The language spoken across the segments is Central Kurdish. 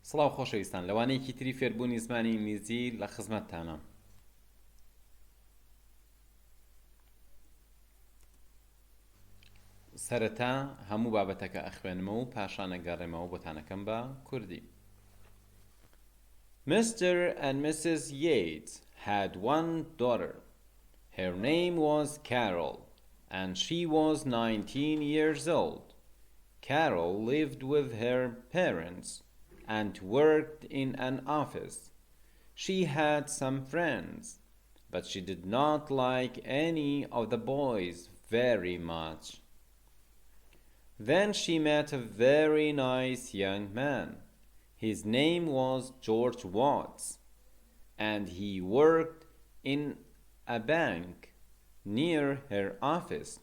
سڵاو خۆشەویستان لەوانەیەکی تری فێربوونی زمانی ئینگلیزی لە خزمەتتانە. سەرەتا هەموو بابەتەکە ئەخوێنمە و پاشانە گەڕێمەوە بۆتانەکەم بە کوردی. Mr. and Mrs. Yates had one daughter. Her name was Carol, and she was 19 years old. Carol lived with her parents and worked in an office. She had some friends, but she did not like any of the boys very much. Then she met a very nice young man. His name was George Watts, and he worked in a bank near her office.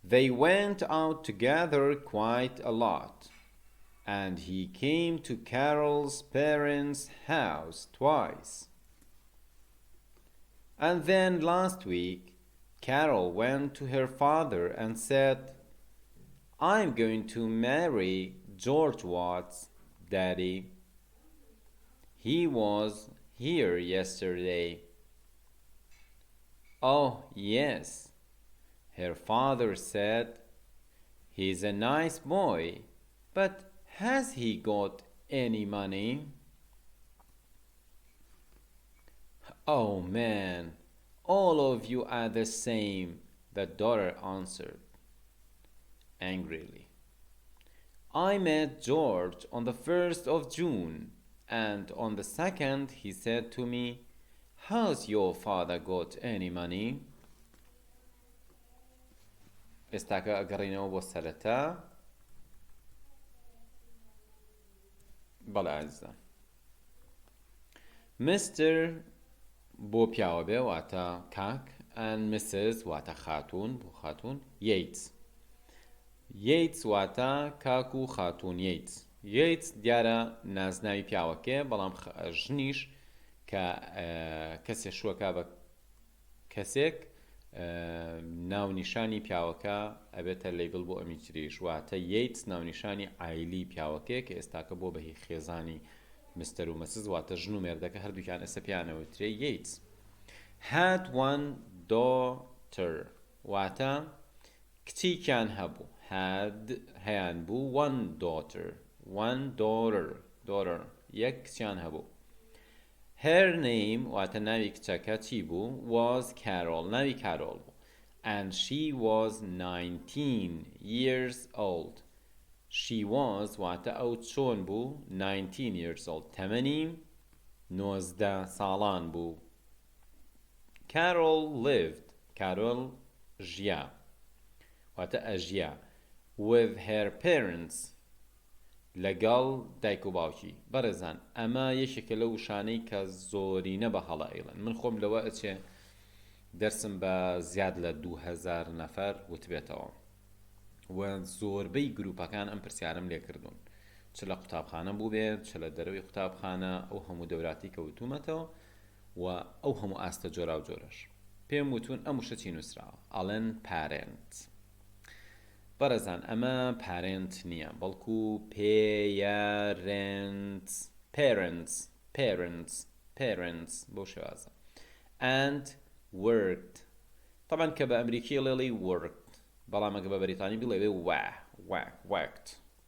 They went out together quite a lot, and he came to Carol's parents' house twice. And then last week, Carol went to her father and said, "I'm going to marry George Watts, Daddy. He was here yesterday." "Oh, yes," her father said. "He's a nice boy, but has he got any money?" "Oh man, all of you are the same," the daughter answered angrily. "I met George on the 1st of June, and on the 2nd he said to me, 'Has your father got any money?'" ئێستاکە ئەگەڕینەوە بۆ سەرەتا. بەڵێ عەزیزان، Mr. بۆ پیاوە بێ واتە کاک، and Mrs. واتە خاتوون بۆ خاتوون، Yates واتە کاک و خاتوون. Yates دیارە نازناوی پیاوەکەیە، بەڵام ژنیش کە کەسێک شووەکە بە کەسێک ناونیشانی پیاوەکە ئەبێتە لەیبل بۆ ئەمی تریش، واتە Yates ناونیشانی عایلی پیاوەکەیە کە ئێستاکە بۆ بەهی خێزانی مستەر و مەسز واتە ژن و مێردەکە هەردووکیان ئێستا پیانەوەترێ Yates. Had one daughter واتە کچیکیان هەبوو. had هەیان بوو. one daughter یەک کچیان هەبوو. Her name واتە ناوی کچەکە چی بوو؟ was Carol، ناوی کارۆڵ بوو. And she was 19 years old. She was واتە ئەو چۆن بوو؟ 19 years old، تەمەنی 19 ساڵان بوو. Carol lived، کارۆڵ ژیا واتە ئەژیا، with her parents، لەگەڵ دایک و باوکی. بەڕێزان، ئەمە یەکێکە لەو شانەی کە زۆرینە بە هەڵە ئێڵن. من خۆم لەوە ئەچێ دەرسم بە زیاد لە 2000 نەفەر وتبێتەوە و زۆربەی گروپەکان ئەم پرسیارم لێ کردوون، چ لە قوتابخانە بوو بێت چ لە دەرەوەی قوتابخانە، ئەو هەموو دەوراتی کەوتومەتەوە و ئەو هەموو ئاستە جۆرا و جۆرەش پێم وتون ئەم وشە چی نووسراوە، ئەڵێن پارێنت. بەڕێزان، ئەمە پارێنت نییە، بەڵکو parents بۆ شێوازە. And worked، طبعا کە بە ئەمریکی لێڵی worked، بەڵام ئەگە بە بەریتانی بڵێ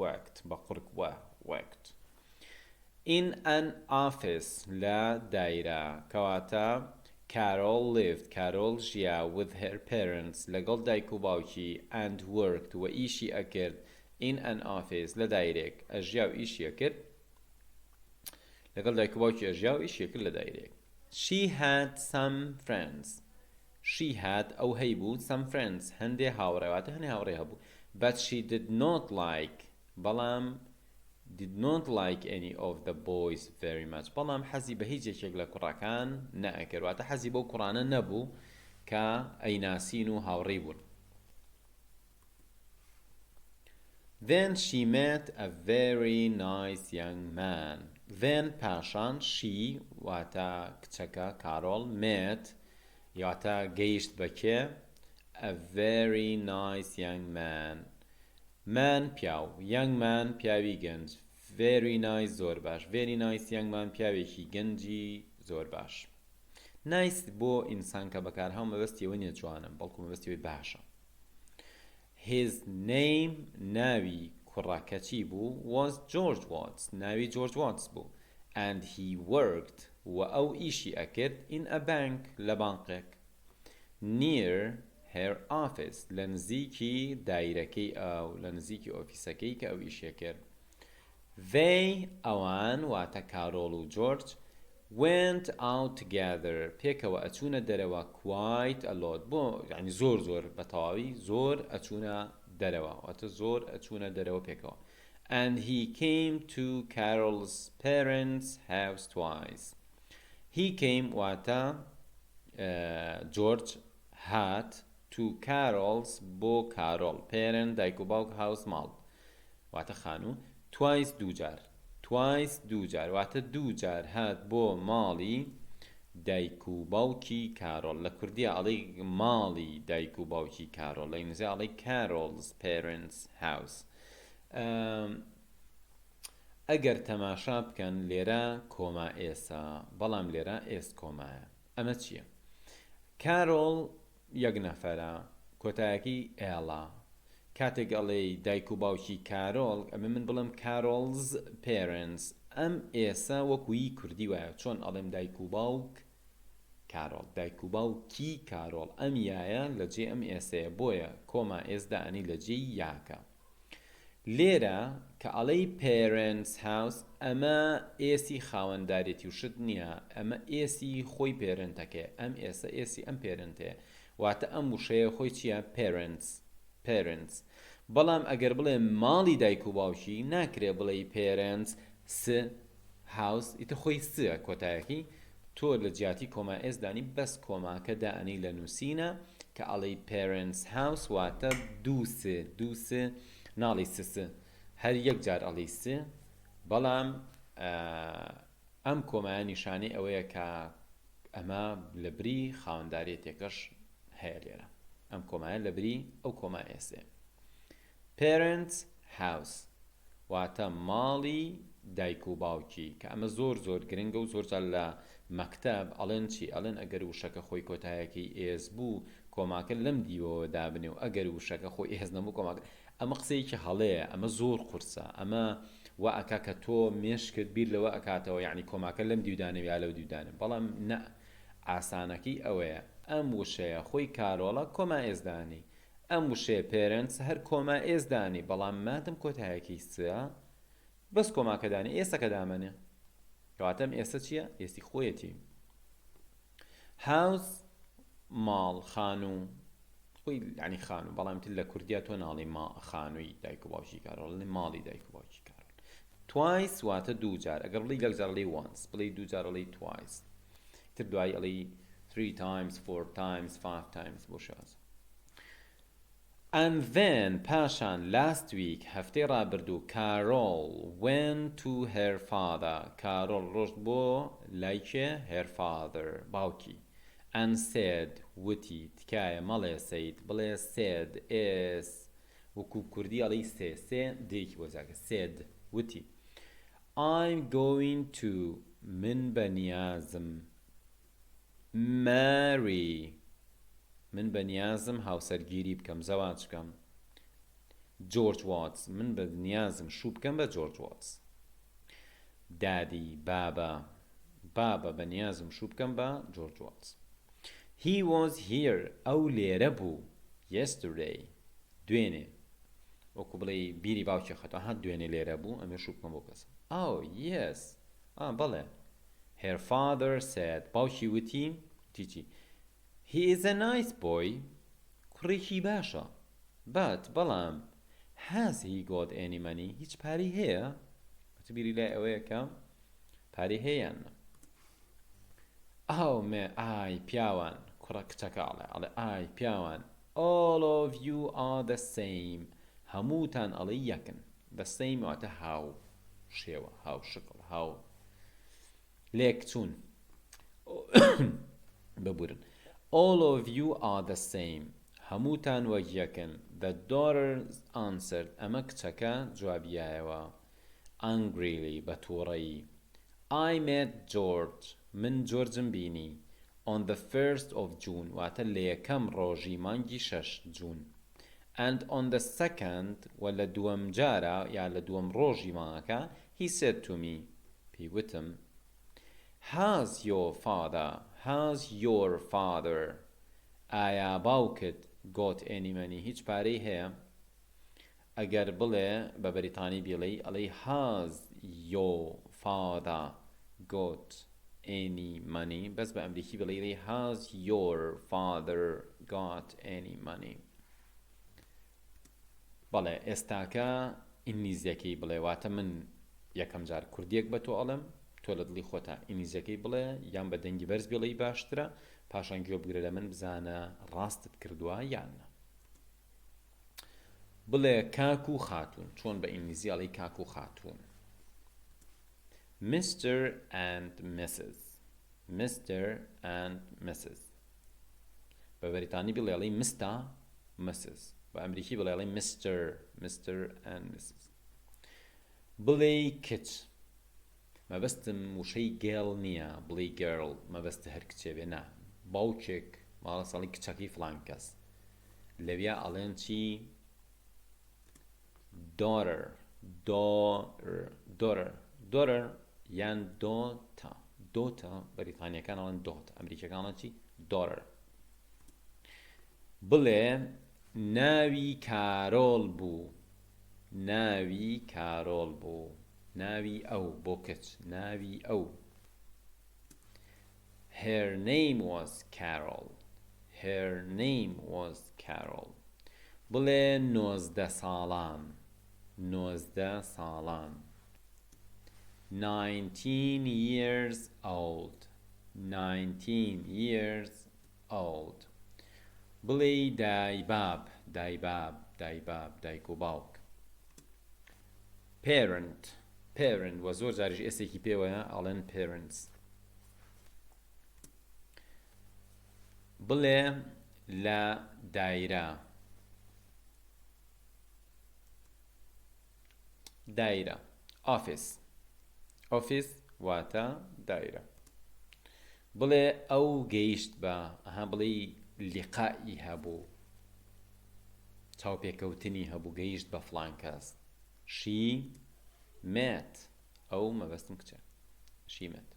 worked بە قورک worked. In an office، لە دایرە، کەواتە Carol lived، کارۆڵ ژیا with her parents، لەگەڵ دایک و باوکی، and worked و ئیشی ئەکرد in an office، لە دایرێک، ئەژیا و ئیشی ئەکرد لەگەڵ دایک و باوکی، ئەژیا و ئیشی ئەکرد لە دایرێک. She had some friends، she had ئەو هەیبوو، some friends هەندێ هاوڕێ، واتە هەندێ هاوڕێ هەبوو. But she did not like، بەڵام did not like any of the boys very much، بەڵام حەزی بە هیچ یەکێک لە کوڕەکان نەئەکرد، واتە حەزی بەو کوڕانە نەبوو کە ئەیناسین و هاوڕێی بوون. Then she met a very nice young man. Then پاشان she واتە کچەکە کارۆڵ met واتە گەیشت بەکێ a very nice young man. Man پیاو، young man پیاوی گەنج، very nice زۆر باش very nice یانگمان پیاوێکی گەنجی زۆر باش nice بۆ ئینسان کە بەکارهاو مەبەستیەوە نیە جوانە بەڵکو مەبەستیەوەی باشە his name ناوی کوڕەکەچی بوو was George Watts ناوی George Watts بوو and he worked و ئەو ئیشی ئەکرد in a bank لە بانقێک near her office لە نزیکی دایرەکەی ئەو لە نزیکی ئۆفیسەکەی کە ئەو ئیشی کرد they ئەوان واتە کارۆڵ و جۆرج went out together پێکەوە ئەچوونە دەرەوە quite a lot بۆ یعنی زۆر بەتەواوی زۆر ئەچوونە دەرەوە واتە زۆر ئەچوونە دەرەوە پێکەوە and he came to Carol's parents' house twice he came واتە جۆرج هات to Carol's بۆ کارۆڵ parent دایک و باوک house ماڵ واتە خانوو twice دووجار واتە دووجار هات بۆ ماڵی دایک و باوکی کارۆڵ لە کوردیە ئەڵێ ماڵی دایک و باوکی کارۆڵ لە ئینگلیزی ئەڵێ Carol's parents' house ئەگەر تەماشا بکەن لێرە کۆما ئێسا بەڵام لێرە ئێست کۆمایە ئەمە چییە؟ کارۆڵ یەک نەفەرە کۆتایەکی ئێڵە کاتێک ئەڵێ دایک و باوکی کارۆڵ ئەمە من بڵم کارۆڵز پێرنتس ئەم ئێسا وەکوی کوردی وایە چۆن ئەڵێم دایک و باوک کارۆڵ دایک و باوکی کارۆڵ ئەم یایە لە جێ ئەم ئێسەیە بۆیە کۆما ئێسدا ئەنی لە جێی یاکە لێرە کە ئەڵێی پێرنتس هاوس ئەمە ئێسی خاوەنداریەتی و شت نییە ئەمە ئێسی خۆی پێرنتەکە ئەم ئێسە ئێسی ئەم پێرنتەیە واتە ئەم وشەیە خۆی چییە پێرنتس بەڵام ئەگەر بڵێ ماڵی دایک و باوکی ناکرێ بڵێ پێرنتس س هاوس ئیتە خۆی سە کۆتایەکی تۆ لە جیاتی کۆما ئێسدانی بەس کۆماکە دائەنی لە نووسینە کە ئەڵێی پێرنتس هاوس واتە دوو س ناڵی سس هەر یەک جار ئەڵێ س بەڵام ئەم کۆمایە نیشانەی ئەوەیە کە ئەمە لە بری خاوەنداریەتێکەش هەیە لێرە ئەم کۆمایە لە بری ئەو کۆما ئێسێ parents house واتە ماڵی دایک و باوکی کە ئەمە زۆر گرنگە و زۆرجار لە مەکتەب ئەڵێن چی ئەڵێن ئەگەر وشەکە خۆی کۆتایەکی ئێز بوو کۆماکە لەم دیوەوە دابنێ و ئەگەر وشەکە خۆی ئێز نەبوو کۆماکە ئەمە قسەیەکی هەڵەیە ئەمە زۆر قورسە ئەمە وا ئەکا کە تۆ مێش کرد بیر لەوە ئەکاتەوە یعنی کۆماکە لەم دیودانە یا لەو دیودانە بەڵام نە ئاسانەکەی ئەوەیە ئەم وشەیە خۆی کارۆڵە کۆما ئێزدانی ئەم وشەیە پێرنتس هەر کۆما ئێزدانی بەڵام مادەم کۆتایەکی سە بەس کۆماکەدانی ئێسەکە دامەنێ کەواتەم ئێستا چییە؟ ئێستی خۆیەتی هاوس ماڵ خانوو خۆی ینی خانوو بەڵام تر لە کوردیا تۆ ناڵی خانووی دایک و باوکی کارۆڵ ماڵی دایک و باوکی کارۆڵ twice واتە دووجار ئەگەر بڵی یەکجار ئەڵێی once بڵی دووجار ئەڵێی twice تر دوای ئەڵێی 3 times 4 times 5 times بۆ شێوازە And then پاشان last week هەفتەی ڕابردوو Carol went to her father Carol ڕۆشت بۆ لایکێ her father باوکی and said وتی تکایە مەڵێ سەید بڵێ said is وەکو کوردی ئەڵێی سێ دێکی بۆ زاکە said وتی I'm going to من بەنیازم marry من بەنیازم هاوسەرگیری بکەم زەواج بکەم جۆرج واتس من بەنیازم شوو بکەم بە جۆرج واتس دادی بابا بەنیازم شوو بکەم بە جۆرج واتس He was here ئەو لێرە بوو yesterday دوێنێ وەکو بڵێ بیری باوکی خەتەوە ها دوێنێ لێرە بوو ئەمێ شوو بکەم بۆ کەسە Oh yes بەڵێ Her father said باوکی وتی تیچی He is a nice boy کوڕێکی باشە but بەڵام has he got any money هیچ پارەی هەیە بیری لای ئەوەیە کە پارەی هەیە ئای پیاوان کوڕە کچەکە ئەڵێ ئای پیاوان all of you are the same هەمووتان ئەڵێ یەکن the same واتە هاو شێوە هاو شکڵ هاو لێک چوون ببورن All of you are the same. هەمووتان وەک یەکن. The daughter answered. ئەمە کچەکە جوابیایەوە. angrily بتوڕەیی. I met George من جۆرجم بینی on the 1st of June واتە لە یەکەم ڕۆژی مانگی 6 جون and on the 2nd و لە دووەم جارە یا لە دووەم ڕۆژی مانگەکە he said to me پێی وتم has your father ئایا باوکت got any money هیچ پارەی هەیە ئەگەر بڵێ بە بەریتانی بیڵێ ئەڵێ has your father got any money بەس بە ئەمریکی بڵێ has your father got any money بەڵێ ئێستاکە ئینگلیزیەکەی بڵێ واتە من یەکەم جار کوردیەک بە تۆ ئەڵم تۆ لە دڵی خۆتە ئینگلیزیەکەی بڵێ یان بە دەنگی بەرز بڵێ باشترە پاشان گوێ بگرە لە من بزانە ڕاستت کردووە یان نە بڵێ کاک و خاتوون چۆن بە ئینگلیزی ئەڵێ کاک و خاتوون Mr. and Mrs. بە بەریتانی بڵێ ئەڵێ Mrs. بە ئەمریکی بڵێ ئەڵێ Mr. and Mrs. بڵێ کچ مەبەستم وشەی گێڵ نییە بڵێ گێرڵ مەبەستە هەر کچێ بێ نا باوکێک ماڵە ساڵی کچەکەی فڵان کەس لەویا ئەڵێن چی daughter یان دۆتە بەریتانیەکان ئەڵێن دۆت ئەمریکیەکان ئەڵێن چی daughter بڵێ ناوی کارۆڵ بوو ناوی ئەو بۆ کچ ناوی ئەو her name was Carol بڵێ 19 ساڵان 19 years old بڵێ دایک و باوک parent و زۆر جاریش ئێسێکی پێوەیە ئەڵێن parents بڵێ لە دایرە office واتە دایرە بڵێ ئەو گەیشت بە بڵێ لیقائی هەبوو چاوپێکەوتنی هەبوو گەیشت بە فڵان کەس she met ئەو مەبەستم کچە she met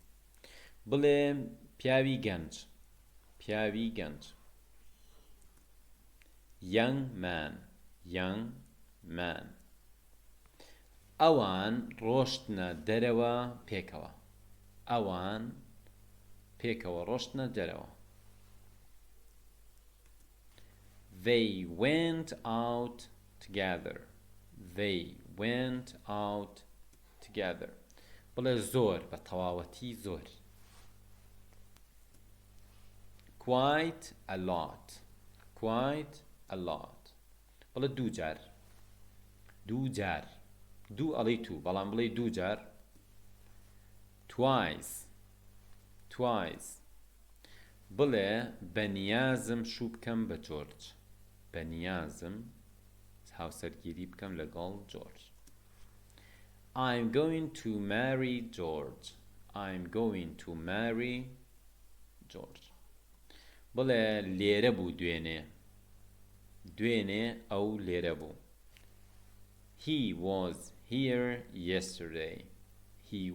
بڵێ پیاوی گەنج young man ئەوان ڕۆشتنە دەرەوە پێکەوە ڕۆشتنە دەرەوە they went out together بڵێ زۆر بە تەواوەتی زۆر quite a lot بڵێ دوو جار دوو ئەڵێ تو بەڵام بڵێ دوو جار twice بڵێ بەنیازم شوو بکەم بە جۆرج بەنیازم هاوسەرگیری بکەم لەگەڵ جۆرج I'm going to marry George بڵێ لێرە بوو دوێنێ ئەو لێرە بوو He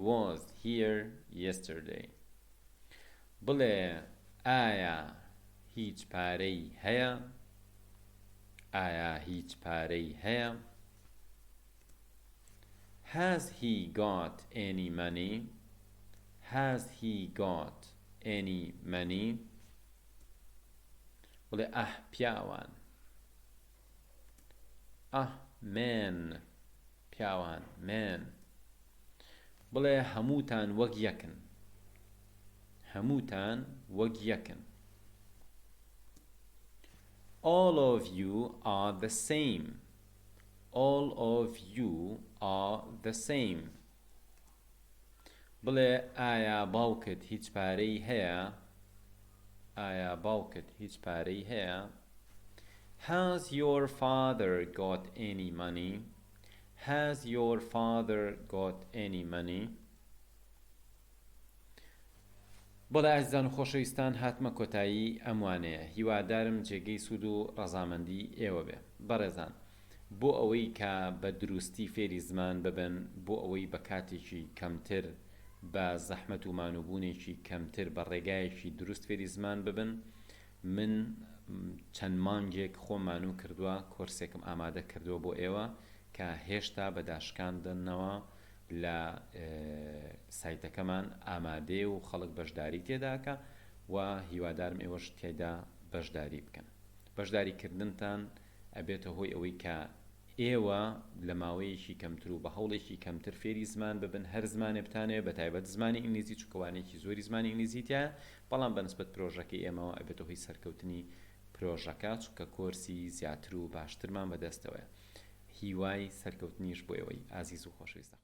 was here yesterday بڵێ ئایا هیچ پارەی هەیە Has he got any money بڵێ پیاوان men بڵێ هەمووتان وەک یەکن all of you are the same بڵێ ئایا باوکت هیچ پارەی هەیە Has your father got any money Has your father got any money? بەڵێ ئازیزان و خۆشەویستان هاتمە کۆتایی ئەموانەیە هیوادارم جێگەی سوود و ڕەزامەندی ئێوە بێ بەڕێزان بۆ ئەوەی کە بە دروستی فێری زمان ببن بۆ ئەوەی بە کاتێکی کەمتر بە زەحمەت و مانوبوونێکی کەمتر بە ڕێگایەکی دروست فێری زمان ببن من چەند مانگێک خۆمانوو کردووە کۆرسێکم ئامادە کردووە بۆ ئێوە کە هێشتا بە داشکاندنەوە لە سایتەکەمان ئامادێ و خەڵک بەشداری تێداکە و هیوادارم ئێوەش تێدا بەشداری بکەن بەشداریکردنتان ئەبێتە هۆی ئەوەی کە ئێوە لە ماوەیەکی کەمتر و بە هەوڵێکی کەمتر فێری زمان ببن هەر زمانێ بتانێ بە تایبەت زمانی ئینگلیزی چووکەوانێکی زۆری زمانی ئینگلیزیتە بەڵام بەنسبەت پرۆژەکەی ئێمەوە ئەبێتە هۆی سەرکەوتنی پرۆژەکە چونکە کۆرسی زیاتر و باشترمان بەدەستەوەیە هیوای سەرکەوتنیش بۆ ئێوەی ئازیز و خۆشەویستە